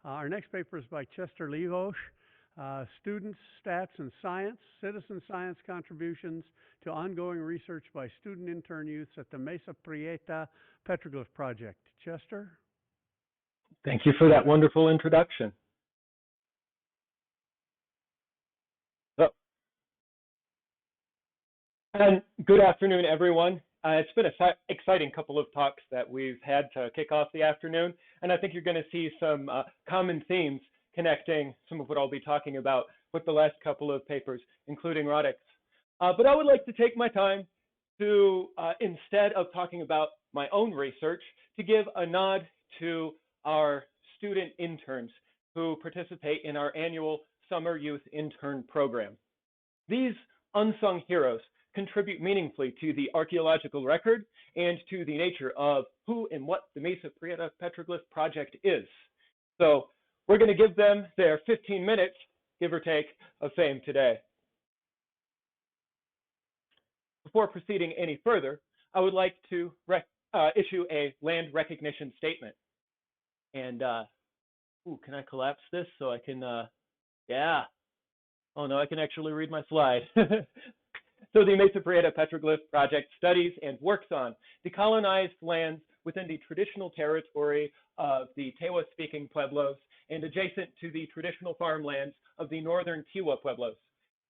Our next paper is by Chester Liwosz, Students, Stats, and Science, Citizen Science Contributions to Ongoing Research by Student Intern Youths at the Mesa Prieta Petroglyph Project. Chester? Thank you for that wonderful introduction. And good afternoon, everyone. It's been an exciting couple of talks that we've had to kick off the afternoon, and I think you're going to see some common themes connecting some of what I'll be talking about with the last couple of papers, including Roddick's. But I would like to take my time to, instead of talking about my own research, to give a nod to our student interns who participate in our annual Summer Youth Intern Program. These unsung heroes contribute meaningfully to the archaeological record and to the nature of who and what the Mesa Prieta Petroglyph Project is. So we're going to give them their 15 minutes, give or take, of fame today. Before proceeding any further, I would like to issue a land recognition statement. And, can I collapse this so I can, yeah. Oh no, I can actually read my slide. So the Mesa Prieta Petroglyph Project studies and works on decolonized lands within the traditional territory of the Tewa-speaking Pueblos and adjacent to the traditional farmlands of the northern Tewa Pueblos.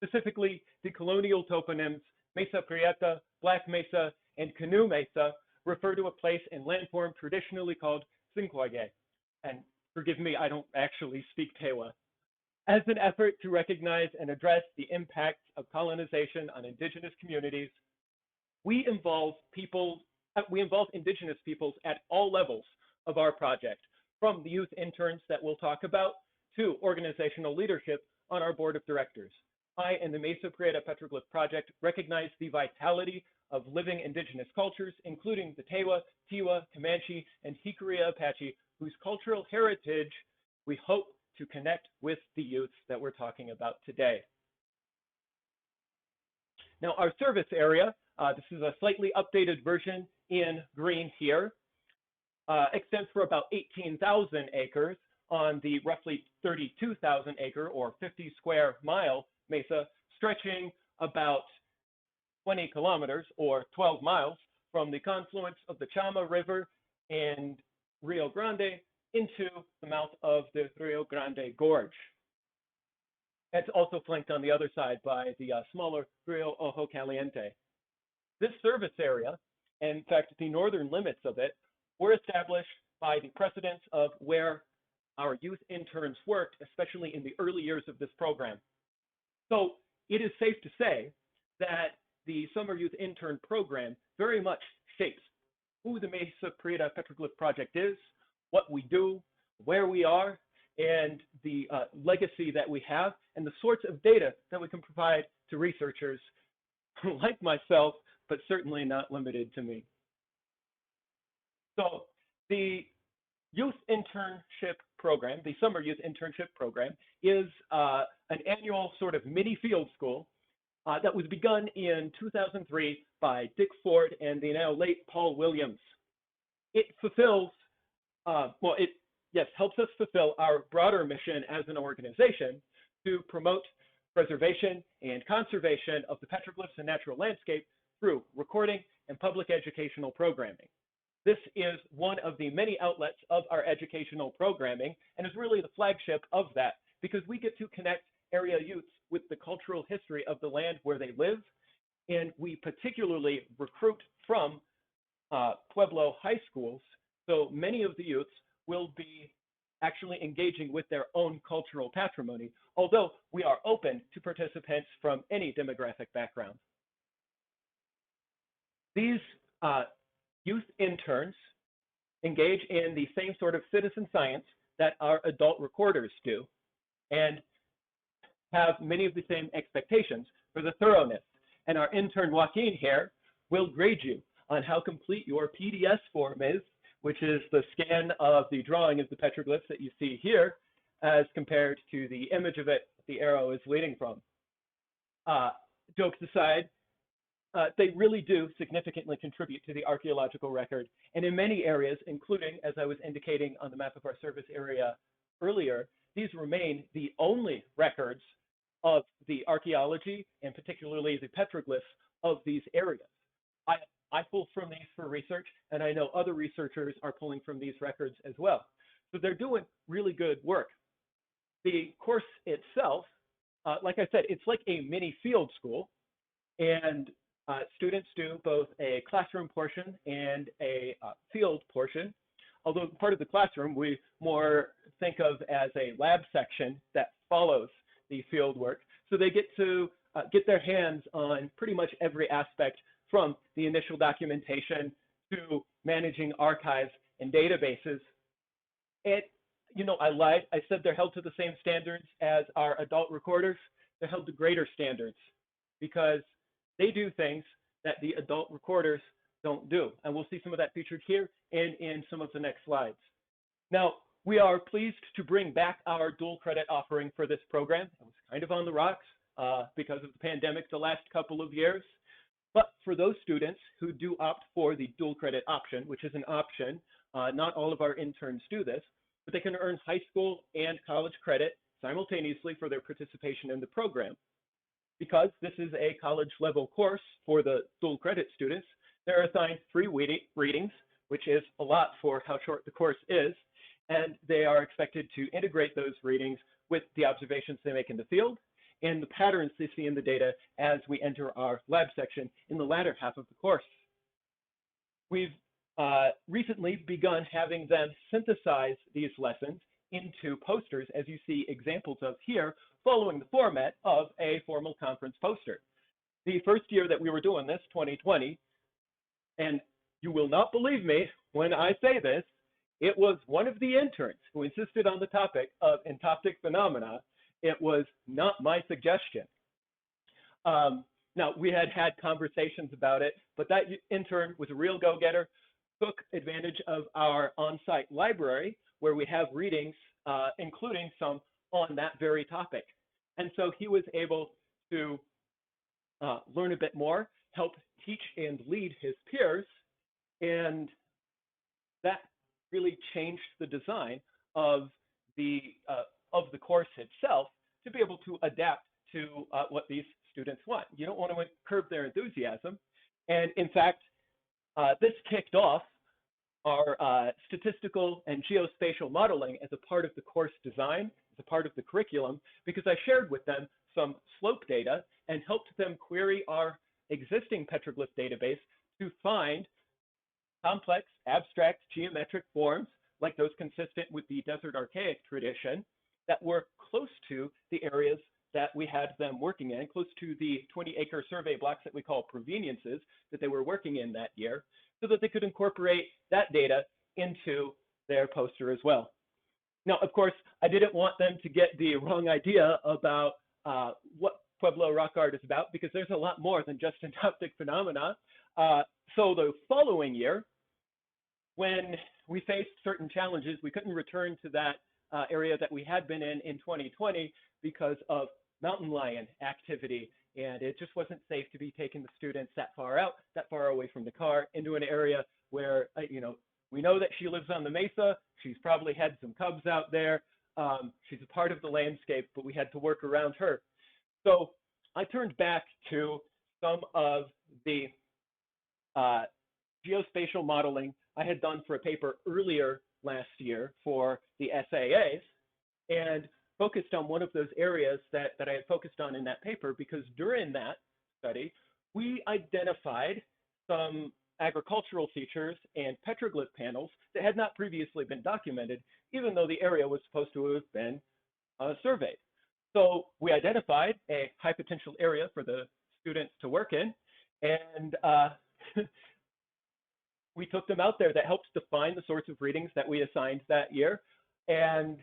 Specifically, the colonial toponyms Mesa Prieta, Black Mesa, and Canoe Mesa refer to a place and landform traditionally called Sinquague. And forgive me, I don't actually speak Tewa. As an effort to recognize and address the impacts of colonization on indigenous communities, we involve indigenous peoples at all levels of our project, from the youth interns that we'll talk about to organizational leadership on our board of directors. I and the Mesa Prieta Petroglyph Project recognize the vitality of living indigenous cultures, including the Tewa, Tiwa, Comanche, and Jicarilla Apache, whose cultural heritage we hope to connect with the youths that we're talking about today. Now, our service area, this is a slightly updated version in green here, extends for about 18,000 acres on the roughly 32,000 acre or 50 square mile mesa, stretching about 20 kilometers or 12 miles from the confluence of the Chama River and Rio Grande into the mouth of the Rio Grande Gorge. It's also flanked on the other side by the smaller Rio Ojo Caliente. This service area, and in fact the northern limits of it, were established by the precedents of where our youth interns worked, especially in the early years of this program. So it is safe to say that the Summer Youth Intern Program very much shapes who the Mesa Prieta Petroglyph Project is, what we do, where we are, and the legacy that we have, and the sorts of data that we can provide to researchers like myself, but certainly not limited to me. So the youth internship program, the Summer Youth Internship Program, is an annual sort of mini field school that was begun in 2003 by Dick Ford and the now late Paul Williams. It fulfills helps us fulfill our broader mission as an organization to promote preservation and conservation of the petroglyphs and natural landscape through recording and public educational programming. This is one of the many outlets of our educational programming and is really the flagship of that because we get to connect area youths with the cultural history of the land where they live, and we particularly recruit from Pueblo high schools. So many of the youths will be actually engaging with their own cultural patrimony, although we are open to participants from any demographic background. These youth interns engage in the same sort of citizen science that our adult recorders do and have many of the same expectations for the thoroughness. And our intern Joaquin here will grade you on how complete your PDS form is, which is the scan of the drawing of the petroglyphs that you see here, as compared to the image of it the arrow is leading from. Jokes aside, they really do significantly contribute to the archaeological record, and in many areas, including, as I was indicating on the map of our service area earlier, these remain the only records of the archaeology and particularly the petroglyphs of these areas. I pull from these for research, and I know other researchers are pulling from these records as well. So they're doing really good work. The course itself, like I said, it's like a mini field school, and students do both a classroom portion and a field portion. Although part of the classroom we more think of as a lab section that follows the field work. So they get to get their hands on pretty much every aspect from the initial documentation to managing archives and databases. I lied. I said they're held to the same standards as our adult recorders. They're held to greater standards because they do things that the adult recorders don't do. And we'll see some of that featured here and in some of the next slides. Now, we are pleased to bring back our dual credit offering for this program. It was kind of on the rocks because of the pandemic the last couple of years. But for those students who do opt for the dual credit option, which is an option, not all of our interns do this, but they can earn high school and college credit simultaneously for their participation in the program. Because this is a college level course for the dual credit students, they're assigned 3 readings, which is a lot for how short the course is, and they are expected to integrate those readings with the observations they make in the field and the patterns they see in the data as we enter our lab section in the latter half of the course. We've recently begun having them synthesize these lessons into posters, as you see examples of here, following the format of a formal conference poster. The first year that we were doing this, 2020, and you will not believe me when I say this, it was one of the interns who insisted on the topic of entoptic phenomena. It was not my suggestion. Now, we had conversations about it, but that intern was a real go-getter, took advantage of our on-site library where we have readings, including some on that very topic. And so he was able to learn a bit more, help teach and lead his peers, and that really changed the design of the course itself to be able to adapt to what these students want. You don't want to curb their enthusiasm. And in fact, this kicked off our statistical and geospatial modeling as a part of the course design, as a part of the curriculum, because I shared with them some slope data and helped them query our existing petroglyph database to find complex, abstract geometric forms like those consistent with the desert archaic tradition that were close to the areas that we had them working in, close to the 20-acre survey blocks that we call proveniences that they were working in that year, so that they could incorporate that data into their poster as well. Now, of course, I didn't want them to get the wrong idea about what Pueblo rock art is about, because there's a lot more than just entoptic phenomena. So the following year, when we faced certain challenges, we couldn't return to that area that we had been in 2020 because of mountain lion activity, and it just wasn't safe to be taking the students that far out, that far away from the car, into an area where, we know that she lives on the mesa. She's probably had some cubs out there. She's a part of the landscape, but we had to work around her. So I turned back to some of the geospatial modeling I had done for a paper earlier last year for the SAAs, and focused on one of those areas that I had focused on in that paper, because during that study, we identified some agricultural features and petroglyph panels that had not previously been documented, even though the area was supposed to have been surveyed. So we identified a high potential area for the students to work in, and we took them out there. That helped define the sorts of readings that we assigned that year. And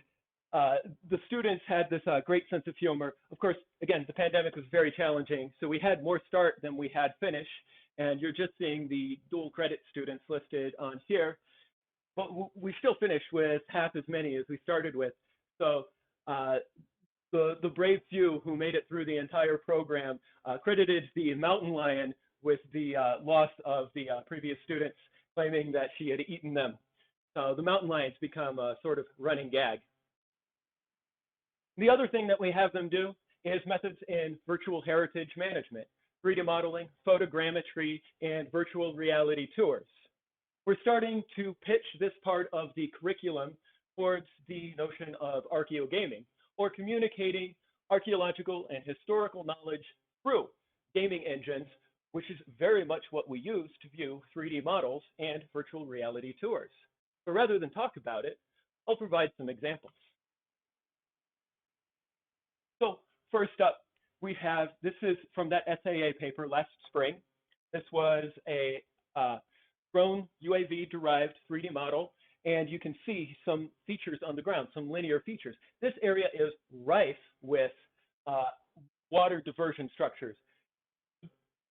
the students had this great sense of humor. Of course, again, the pandemic was very challenging, so we had more start than we had finish. And you're just seeing the dual credit students listed on here. But we still finished with half as many as we started with. So the brave few who made it through the entire program credited the mountain lion with the loss of the previous students, claiming that she had eaten them. So the mountain lion's become a sort of running gag. The other thing that we have them do is methods in virtual heritage management, 3D modeling, photogrammetry, and virtual reality tours. We're starting to pitch this part of the curriculum towards the notion of archaeogaming, or communicating archaeological and historical knowledge through gaming engines, which is very much what we use to view 3D models and virtual reality tours. But rather than talk about it, I'll provide some examples. So first up, we have, this is from that SAA paper last spring. This was a drone UAV-derived 3D model, and you can see some features on the ground, some linear features. This area is rife with water diversion structures.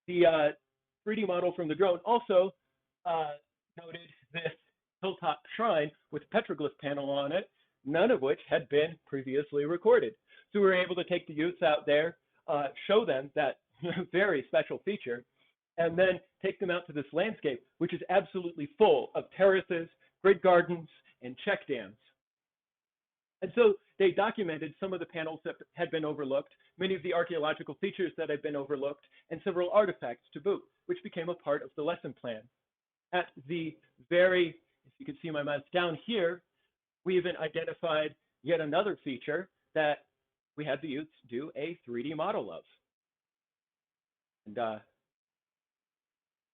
The 3D model from the drone also noted this hilltop shrine with petroglyph panel on it, none of which had been previously recorded. So we were able to take the youths out there, show them that very special feature, and then take them out to this landscape, which is absolutely full of terraces, grid gardens, and check dams. And so they documented some of the panels that had been overlooked, many of the archaeological features that had been overlooked, and several artifacts to boot, which became a part of the lesson plan. At the very, if you can see my mouse down here, we even identified yet another feature that we had the youths do a 3D model of. And,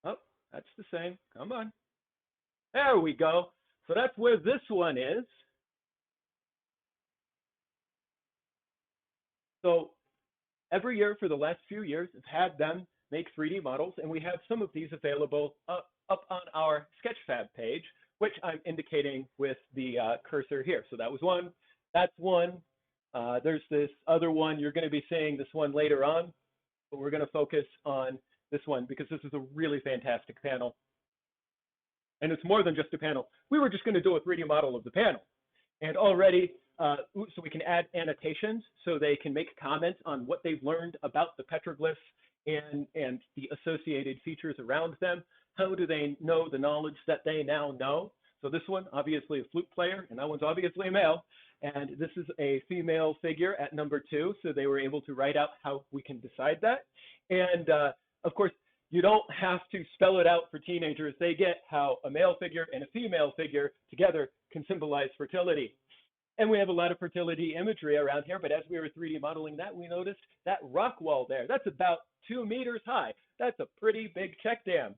oh, that's the same, come on. There we go. So that's where this one is. So every year for the last few years, I've had them make 3D models, and we have some of these available up on our Sketchfab page, which I'm indicating with the cursor here. So that was one, that's one. There's this other one. You're going to be seeing this one later on, but we're going to focus on this one because this is a really fantastic panel. And it's more than just a panel. We were just going to do a 3D model of the panel. And already, so we can add annotations so they can make comments on what they've learned about the petroglyphs and the associated features around them. How do they know the knowledge that they now know? So this one, obviously a flute player, and that one's obviously a male. And this is a female figure at number 2, so they were able to write out how we can decide that. And of course, you don't have to spell it out for teenagers. They get how a male figure and a female figure together can symbolize fertility. And we have a lot of fertility imagery around here, but as we were 3D modeling that, we noticed that rock wall there. That's about 2 meters high. That's a pretty big check dam,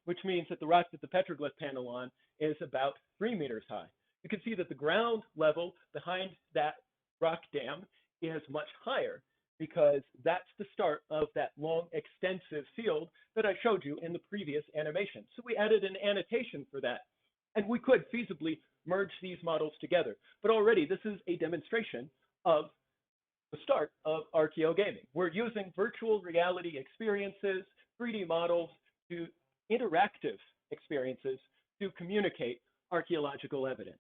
which means that the rock that the petroglyph panel on is about 3 meters high. You can see that the ground level behind that rock dam is much higher because that's the start of that long, extensive field that I showed you in the previous animation. So we added an annotation for that. And we could feasibly merge these models together. But already, this is a demonstration of the start of archaeogaming. We're using virtual reality experiences, 3D models, to interactive experiences to communicate archaeological evidence.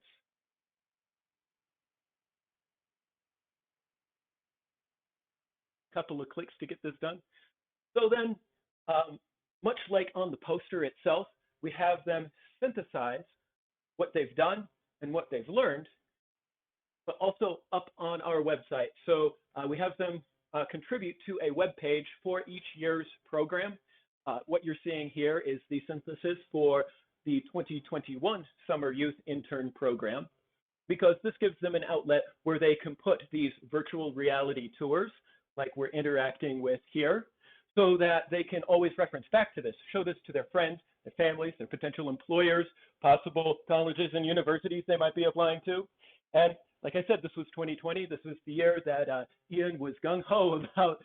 Couple of clicks to get this done. So then, much like on the poster itself, we have them synthesize what they've done and what they've learned, but also up on our website. So we have them contribute to a web page for each year's program. What you're seeing here is the synthesis for the 2021 Summer Youth Intern Program, because this gives them an outlet where they can put these virtual reality tours, like we're interacting with here, so that they can always reference back to this, show this to their friends, their families, their potential employers, possible colleges and universities they might be applying to. And like I said, this was 2020. This was the year that Ian was gung-ho about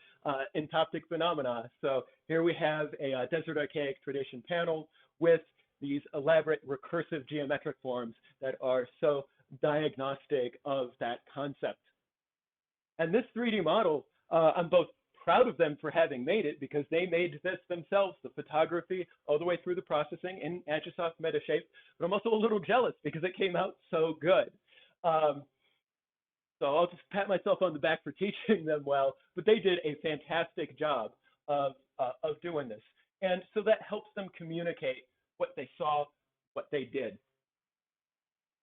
Mppp phenomena. So here we have a desert archaic tradition panel with these elaborate recursive geometric forms that are so diagnostic of that concept. And this 3D model, I'm both proud of them for having made it because they made this themselves, the photography all the way through the processing in Agisoft Metashape, but I'm also a little jealous because it came out so good. So I'll just pat myself on the back for teaching them well, but they did a fantastic job of doing this. And so that helps them communicate what they saw, what they did.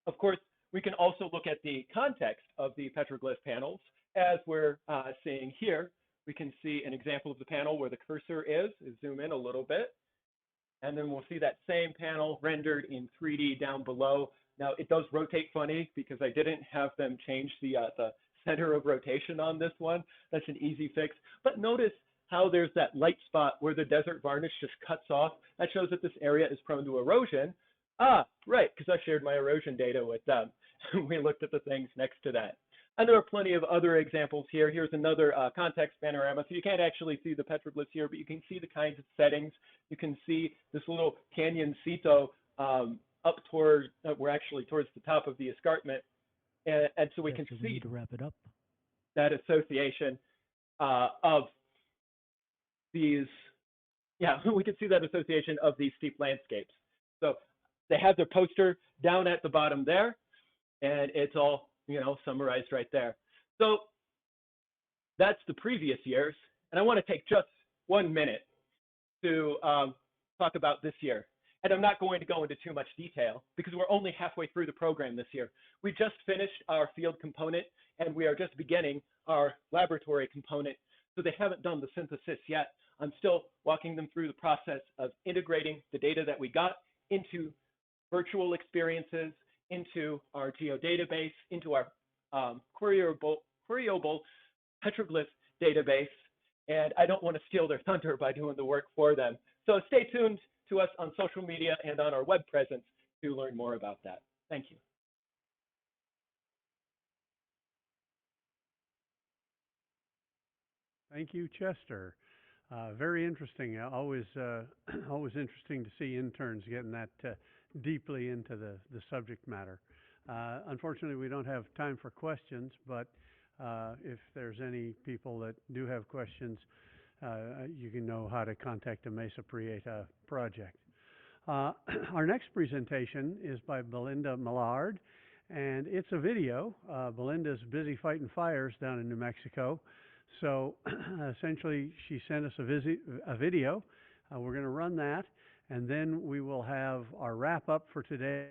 Of course, We can also look at the context of the petroglyph panels, as we're seeing here. We can see an example of the panel where the cursor is. Zoom in a little bit. And then we'll see that same panel rendered in 3D down below. Now, it does rotate funny because I didn't have them change the center of rotation on this one. That's an easy fix. But notice how there's that light spot where the desert varnish just cuts off. That shows that this area is prone to erosion. Ah, right, because I shared my erosion data with them. We looked at the things next to that. And there are plenty of other examples here. Here's another context panorama. So you can't actually see the petroglyphs here, but you can see the kinds of settings. You can see this little canyoncito up toward, we're actually towards the top of the escarpment. And so we can see need to wrap it up. That association of these, yeah, we can see that association of these steep landscapes. So they have their poster down at the bottom there, and it's all, you know, summarized right there. So that's the previous years, and I want to take just 1 minute to talk about this year. And I'm not going to go into too much detail because we're only halfway through the program this year. We just finished our field component, and we are just beginning our laboratory component. So they haven't done the synthesis yet. I'm still walking them through the process of integrating the data that we got into virtual experiences, into our geodatabase, into our queryable petroglyph database. And I don't want to steal their thunder by doing the work for them. So stay tuned to us on social media and on our web presence to learn more about that. Thank you. Thank you, Chester. Very interesting. Always interesting to see interns getting that deeply into the subject matter. Unfortunately, we don't have time for questions, but if there's any people that do have questions, you can know how to contact the Mesa Prieta project. Our next presentation is by Belinda Millard, and it's a video. Belinda's busy fighting fires down in New Mexico. So essentially, she sent us a video. We're going to run that, and then we will have our wrap up for today.